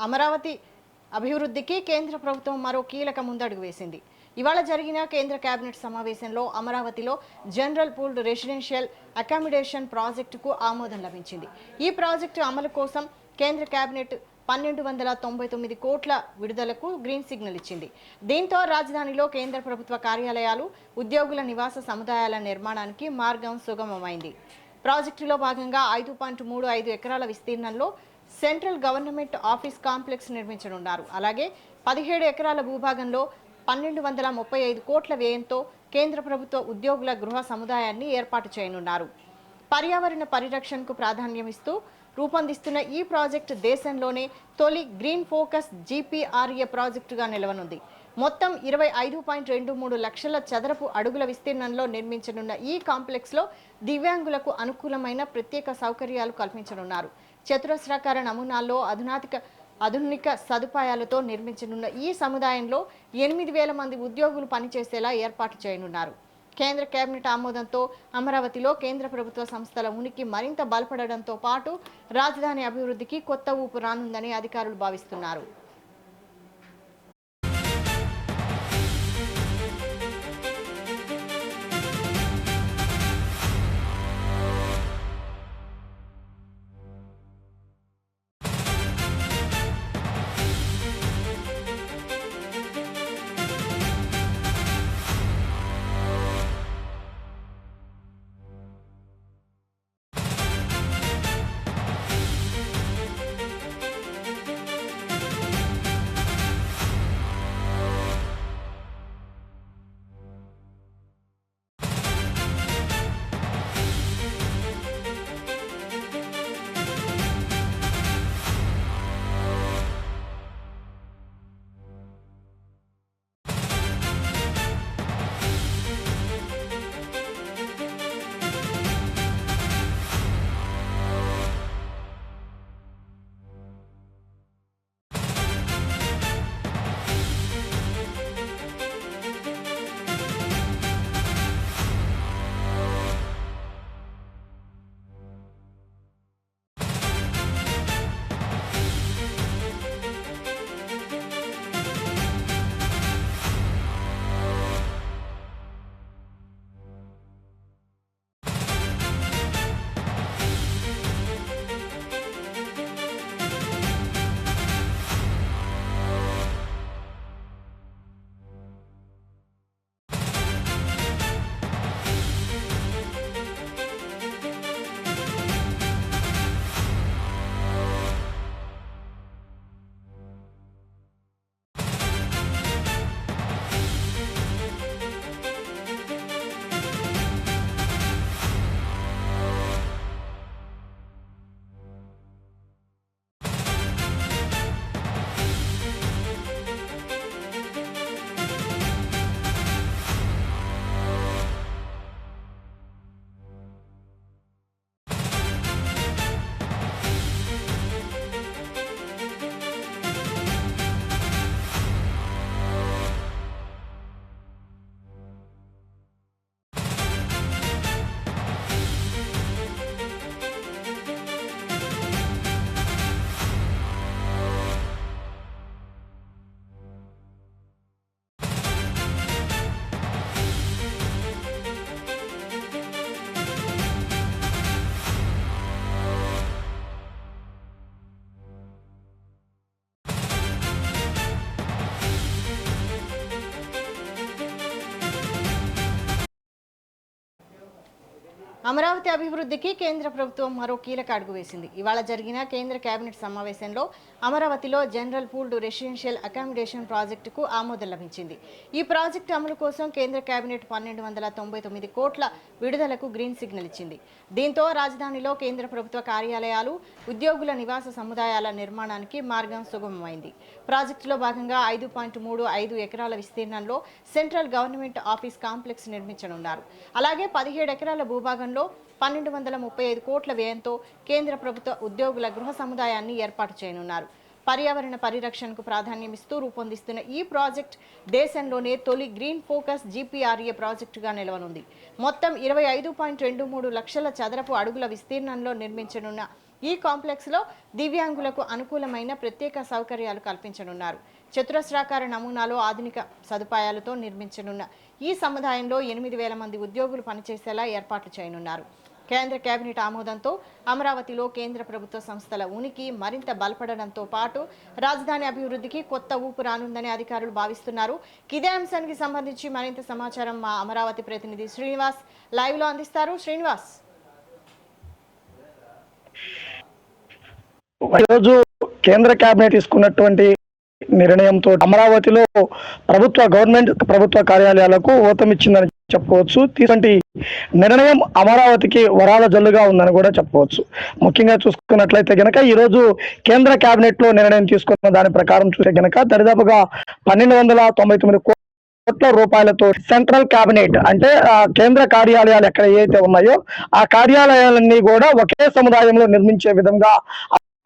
అమరావతి అభివృద్ధికి కేంద్ర ప్రభుత్వం మరో కీలక ముందడుగు వేసింది. ఇవాళ జరిగిన కేంద్ర కేబినెట్ సమావేశంలో అమరావతిలో జనరల్ పూల్డ్ రెసిడెన్షియల్ అకామిడేషన్ ప్రాజెక్టుకు ఆమోదం లభించింది. ఈ ప్రాజెక్టు అమలు కోసం కేంద్ర కేబినెట్ 1299 కోట్ల విడుదలకు గ్రీన్ సిగ్నల్ ఇచ్చింది. దీంతో రాజధానిలో కేంద్ర ప్రభుత్వ కార్యాలయాలు, ఉద్యోగుల నివాస సముదాయాల నిర్మాణానికి మార్గం సుగమమైంది. ప్రాజెక్టులో భాగంగా 5.35 ఎకరాల విస్తీర్ణంలో సెంట్రల్ గవర్నమెంట్ ఆఫీస్ కాంప్లెక్స్ నిర్మించనున్నారు. అలాగే 17 ఎకరాల భూభాగంలో 1235 కోట్ల వ్యయంతో కేంద్ర ప్రభుత్వ ఉద్యోగుల గృహ సముదాయాన్ని ఏర్పాటు చేయనున్నారు. పర్యావరణ పరిరక్షణకు ప్రాధాన్యమిస్తూ రూపొందిస్తున్న ఈ ప్రాజెక్టు దేశంలోనే తొలి గ్రీన్ ఫోకస్ GPRA ప్రాజెక్టుగా నిలవనుంది. మొత్తం 25.23 లక్షల చదరపు అడుగుల విస్తీర్ణంలో నిర్మించనున్న ఈ కాంప్లెక్స్లో దివ్యాంగులకు అనుకూలమైన ప్రత్యేక సౌకర్యాలు కల్పించనున్నారు. చతురస్రాకార నమూనాల్లో ఆధునిక సదుపాయాలతో నిర్మించనున్న ఈ సముదాయంలో 8,000 మంది ఉద్యోగులు పనిచేసేలా ఏర్పాటు చేయనున్నారు. కేంద్ర కేబినెట్ ఆమోదంతో అమరావతిలో కేంద్ర ప్రభుత్వ సంస్థల ఉనికి మరింత బలపడడంతో పాటు రాజధాని అభివృద్ధికి కొత్త ఊపు రానుందని అధికారులు భావిస్తున్నారు. అమరావతి అభివృద్ధికి కేంద్ర ప్రభుత్వం మరో కీలక అడుగు వేసింది. ఇవాళ జరిగిన కేంద్ర కేబినెట్ సమావేశంలో అమరావతిలో జనరల్ పూల్డ్ రెసిడెన్షియల్ అకామిడేషన్ ప్రాజెక్టుకు ఆమోదం లభించింది. ఈ ప్రాజెక్టు అమలు కోసం కేంద్ర కేబినెట్ 1299 కోట్ల విడుదలకు గ్రీన్ సిగ్నల్ ఇచ్చింది. దీంతో రాజధానిలో కేంద్ర ప్రభుత్వ కార్యాలయాలు, ఉద్యోగుల నివాస సముదాయాల నిర్మాణానికి మార్గం సుగమమైంది. ప్రాజెక్టులో భాగంగా 5.35 ఎకరాల విస్తీర్ణంలో సెంట్రల్ గవర్నమెంట్ ఆఫీస్ కాంప్లెక్స్ నిర్మించనున్నారు. అలాగే 17 ఎకరాల భూభాగంలో 1235 కోట్ల వ్యయంతో కేంద్ర ప్రభుత్వ ఉద్యోగుల గృహ సముదాయాన్ని ఏర్పాటు చేయనున్నారు. పర్యావరణ పరిరక్షణకు ప్రాధాన్యమిస్తూ రూపొందిస్తున్న ఈ ప్రాజెక్ట్ దేశంలోనే తొలి గ్రీన్ ఫోకస్ GPRA ప్రాజెక్టుగా నిలవనుంది. మొత్తం 25.23 లక్షల చదరపు అడుగుల విస్తీర్ణంలో నిర్మించనున్న ఈ కాంప్లెక్స్లో దివ్యాంగులకు అనుకూలమైన ప్రత్యేక సౌకర్యాలు కల్పించనున్నారు. చతురస్రాకార నమూనాలో ఆధునిక సదుపాయాలతో నిర్మించనున్న ఈ సముదాయంలో 8,000 మంది ఉద్యోగులు పనిచేసేలా ఏర్పాట్లు చేయనున్నారు. కేంద్ర కేబినెట్ ఆమోదంతో అమరావతిలో కేంద్ర ప్రభుత్వ సంస్థల ఉనికి మరింత బలపడడంతో పాటు రాజధాని అభివృద్ధికి కొత్త ఊపు రానుందని అధికారులు భావిస్తున్నారు. ఇదే అంశానికి సంబంధించి మరింత సమాచారం మా అమరావతి ప్రతినిధి శ్రీనివాస్ లైవ్ లో అందిస్తారు. శ్రీనివాస్, ఈరోజు కేంద్ర కేబినెట్ తీసుకున్నటువంటి నిర్ణయంతో అమరావతిలో గవర్నమెంట్ ప్రభుత్వ కార్యాలయాలకు ఊతమిచ్చిందని చెప్పవచ్చు. ఇటువంటి నిర్ణయం అమరావతికి వరాల జల్లుగా ఉందని కూడా చెప్పవచ్చు. ముఖ్యంగా చూసుకున్నట్లయితే గనక ఈరోజు కేంద్ర కేబినెట్ లో నిర్ణయం తీసుకున్న దాని ప్రకారం చూస్తే గనక దరిదాపుగా 1,299 కోట్ల రూపాయలతో సెంట్రల్ కేబినెట్ అంటే కేంద్ర కార్యాలయాలు ఎక్కడ ఏవైతే ఉన్నాయో ఆ కార్యాలయాలన్నీ కూడా ఒకే సముదాయంలో నిర్మించే విధంగా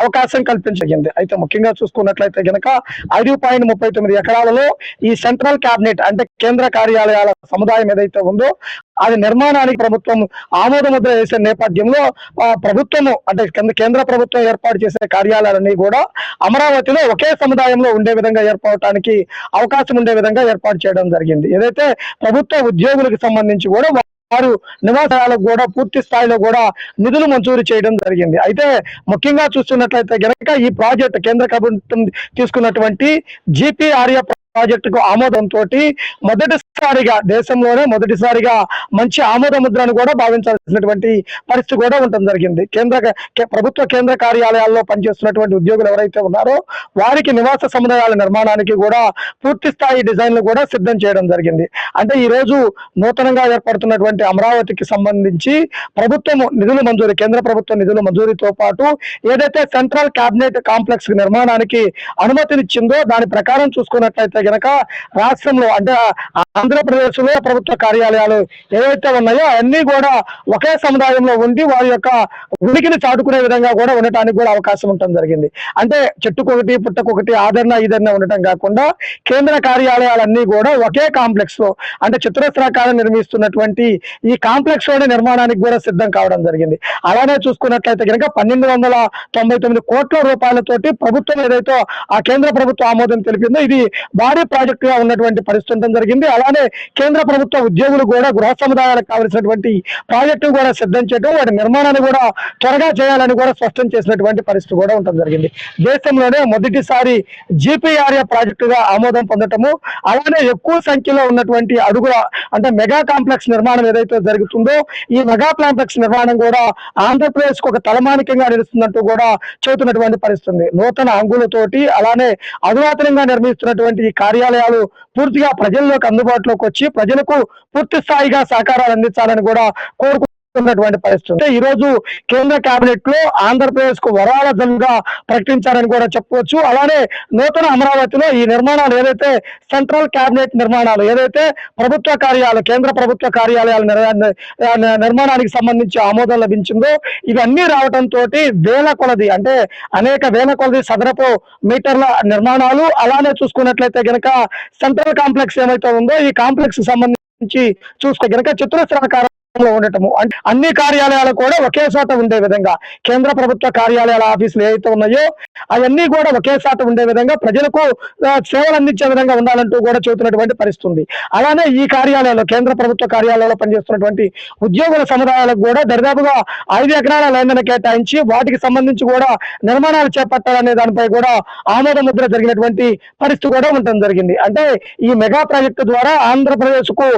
అవకాశం కల్పించగింది. అయితే ముఖ్యంగా చూసుకున్నట్లయితే గనక 5.39 ఎకరాలలో ఈ సెంట్రల్ కేబినెట్ అంటే కేంద్ర కార్యాలయాల సముదాయం ఏదైతే ఉందో అది నిర్మాణానికి ప్రభుత్వం ఆమోద ముద్ర వేసే నేపథ్యంలో ప్రభుత్వము అంటే కేంద్ర ప్రభుత్వం ఏర్పాటు చేసే కార్యాలయాలన్నీ కూడా అమరావతిలో ఒకే సముదాయంలో ఉండే విధంగా ఏర్పడటానికి అవకాశం ఉండే విధంగా ఏర్పాటు చేయడం జరిగింది. ఏదైతే ప్రభుత్వ ఉద్యోగులకు సంబంధించి కూడా వారు నివాసాలకు కూడా పూర్తి స్థాయిలో కూడా నిధులు మంజూరు చేయడం జరిగింది. అయితే ముఖ్యంగా చూస్తున్నట్లయితే గనక ఈ ప్రాజెక్ట్ కేంద్ర ప్రభుత్వం తీసుకున్నటువంటి GPRA ప్రాజెక్టుకు ఆమోదంతో దేశంలోనే మొదటిసారిగా మంచి ఆమోద ముద్రను కూడా భావించాల్సినటువంటి పరిస్థితి కూడా ఉండడం జరిగింది. ప్రభుత్వ కేంద్ర కార్యాలయాల్లో పనిచేస్తున్నటువంటి ఉద్యోగులు ఎవరైతే ఉన్నారో వారికి నివాస సముదాయాల నిర్మాణానికి కూడా పూర్తి స్థాయి డిజైన్లు కూడా సిద్ధం చేయడం జరిగింది. అంటే ఈ రోజు నూతనంగా ఏర్పడుతున్నటువంటి అమరావతికి సంబంధించి కేంద్ర ప్రభుత్వం నిధుల మంజూరీతో పాటు ఏదైతే సెంట్రల్ కేబినెట్ కాంప్లెక్స్ నిర్మాణానికి అనుమతినిచ్చిందో దాని ప్రకారం చూసుకున్నట్లయితే గనక రాష్ట్రంలో అంటే ఆంధ్రప్రదేశ్ లో ప్రభుత్వ కార్యాలయాలు ఏవైతే ఉన్నాయో అన్ని కూడా ఒకే సముదాయంలో ఉండి వారి యొక్క ఉనికిని చాటుకునే విధంగా కూడా ఉండటానికి కూడా అవకాశం ఉండటం జరిగింది. అంటే చెట్టుకొకటి పుట్టకొకటి ఈదరణ ఉండటం కాకుండా కేంద్ర కార్యాలయాలన్నీ కూడా ఒకే కాంప్లెక్స్ లో అంటే చతురస్రాకారం నిర్మిస్తున్నటువంటి ఈ కాంప్లెక్స్ లోని నిర్మాణానికి కూడా సిద్ధం కావడం జరిగింది. అలానే చూసుకున్నట్లయితే కనుక 1,299 కోట్ల రూపాయలతోటి ప్రభుత్వం ఏదైతే ఆ కేంద్ర ప్రభుత్వ ఆమోదం తెలిపిందో ఇది భారీ ప్రాజెక్ట్ గా ఉన్నటువంటి పరిస్థితి ఉండడం జరిగింది. అలానే కేంద్ర ప్రభుత్వ ఉద్యోగులు కూడా గృహ సముదాయాలకు కావలసినటువంటి ప్రాజెక్టు కూడా సిద్ధం చేయడం వాటి నిర్మాణాన్ని కూడా త్వరగా చేయాలని కూడా స్పష్టం చేసినటువంటి పరిస్థితి కూడా ఉండడం జరిగింది. దేశంలోనే మొదటిసారి GPRA ప్రాజెక్టుగా ఆమోదం పొందటము అలానే ఎక్కువ సంఖ్యలో ఉన్నటువంటి అంటే మెగా కాంప్లెక్స్ నిర్మాణం ఏదైతే జరుగుతుందో ఈ మెగా కాంప్లెక్స్ నిర్మాణం కూడా ఆంధ్రప్రదేశ్ కు ఒక తలమానికంగా నిలుస్తున్నట్టు కూడా చెబుతున్నటువంటి పరిస్థితి. నూతన అంగులతోటి అలానే అధునాతనంగా నిర్మిస్తున్నటువంటి ఈ కార్యాలయాలు పూర్తిగా ప్రజల్లోకి అందుబాటులోకి వచ్చి ప్రజలకు పూర్తి స్థాయిగా సహకారాలు అందించాలని కూడా కోరుకుంటున్నటువంటి పరిస్థితి. ఈ రోజు కేంద్ర కేబినెట్ లో ఆంధ్రప్రదేశ్ కు వరాల జల్లుగా ప్రకటించారని కూడా చెప్పవచ్చు. అలానే నూతన అమరావతిలో ఈ నిర్మాణాలు ఏదైతే సెంట్రల్ కేబినెట్ నిర్మాణాలు ఏదైతే కేంద్ర ప్రభుత్వ కార్యాలయాల నిర్మాణానికి సంబంధించి ఆమోదం లభించిందో ఇవన్నీ రావడంతో వేల కొలది అంటే అనేక వేల కొలది చదరపు మీటర్ల నిర్మాణాలు అలానే చూసుకున్నట్లయితే గనక సెంట్రల్ కాంప్లెక్స్ ఏమైతే ఉందో ఈ కాంప్లెక్స్ సంబంధించి చూసుకో గనక చతురస్రాకారం ఉండటము అంటే అన్ని కార్యాలయాలు కూడా ఒకే చోట ఉండే విధంగా కేంద్ర ప్రభుత్వ కార్యాలయాల ఆఫీసులు ఏవైతే ఉన్నాయో అవన్నీ కూడా ఒకే చోట ఉండే విధంగా ప్రజలకు సేవలు అందించే విధంగా ఉండాలంటూ కూడా చెబుతున్నటువంటి పరిస్థితి ఉంది. అలానే ఈ కార్యాలయాల్లో కేంద్ర ప్రభుత్వ కార్యాలయాల్లో పనిచేస్తున్నటువంటి ఉద్యోగుల సముదాయాలకు కూడా దరిదాపుగా 5 ఎకరాల ల్యాండ్ను కేటాయించి వాటికి సంబంధించి కూడా నిర్మాణాలు చేపట్టాలనే దానిపై కూడా ఆమోద ముద్ర జరిగినటువంటి పరిస్థితి కూడా ఉండటం జరిగింది. అంటే ఈ మెగా ప్రాజెక్టు ద్వారా ఆంధ్రప్రదేశ్ కు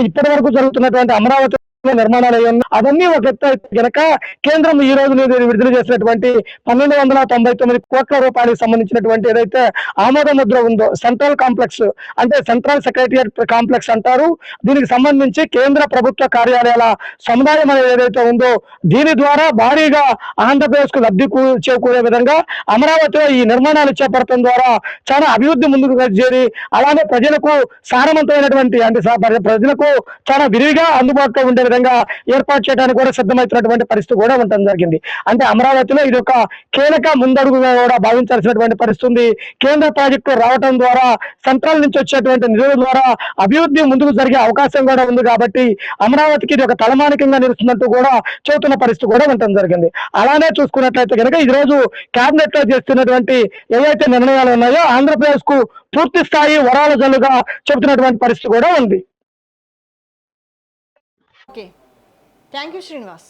ఇప్పటి వరకు జరుగుతున్నటువంటి అమరావతి నిర్మాణాలు అవన్నీ ఒక ఎత్తు అయితే గనక కేంద్రం ఈ రోజు విడుదల చేసినటువంటి 1,299 కోట్ల రూపాయలకు సంబంధించినటువంటి ఏదైతే ఆమోద ముద్ర ఉందో సెంట్రల్ కాంప్లెక్స్ అంటే సెంట్రల్ సెక్రటరియట్ కాంప్లెక్స్ అంటారు. దీనికి సంబంధించి కేంద్ర ప్రభుత్వ కార్యాలయాల సముదాయం అనేది ఏదైతే ఉందో దీని ద్వారా భారీగా ఆంధ్రప్రదేశ్ కు లబ్ధి చేకూరే విధంగా అమరావతిలో ఈ నిర్మాణాలు చేపట్టడం ద్వారా చాలా అభివృద్ధి ముందుకు చేరి అలానే ప్రజలకు సారవంతమైనటువంటి అంటే ప్రజలకు చాలా విరివిగా అందుబాటులో ఉండే విధంగా ఏర్పాటు చేయడానికి కూడా సిద్ధమవుతున్నటువంటి పరిస్థితి కూడా ఉండటం జరిగింది. అంటే అమరావతిలో ఇది ఒక కీలక ముందడుగుగా కూడా భావించాల్సినటువంటి పరిస్థితి ఉంది. కేంద్ర ప్రాజెక్టులు రావడం ద్వారా సెంట్రల్ నుంచి వచ్చేటువంటి నిధుల ద్వారా అభివృద్ధి ముందుకు జరిగే అవకాశం కూడా ఉంది కాబట్టి అమరావతికి ఇది ఒక తలమానికంగా నిలుస్తున్నట్టు కూడా చెబుతున్న పరిస్థితి కూడా ఉండటం జరిగింది. అలానే చూసుకున్నట్లయితే కనుక ఈ రోజు కేబినెట్ లో చేస్తున్నటువంటి ఏవైతే నిర్ణయాలు ఉన్నాయో ఆంధ్రప్రదేశ్ కు పూర్తి స్థాయి వరాల జల్లుగా చెబుతున్నటువంటి పరిస్థితి కూడా ఉంది. Okay, thank you Srinivas.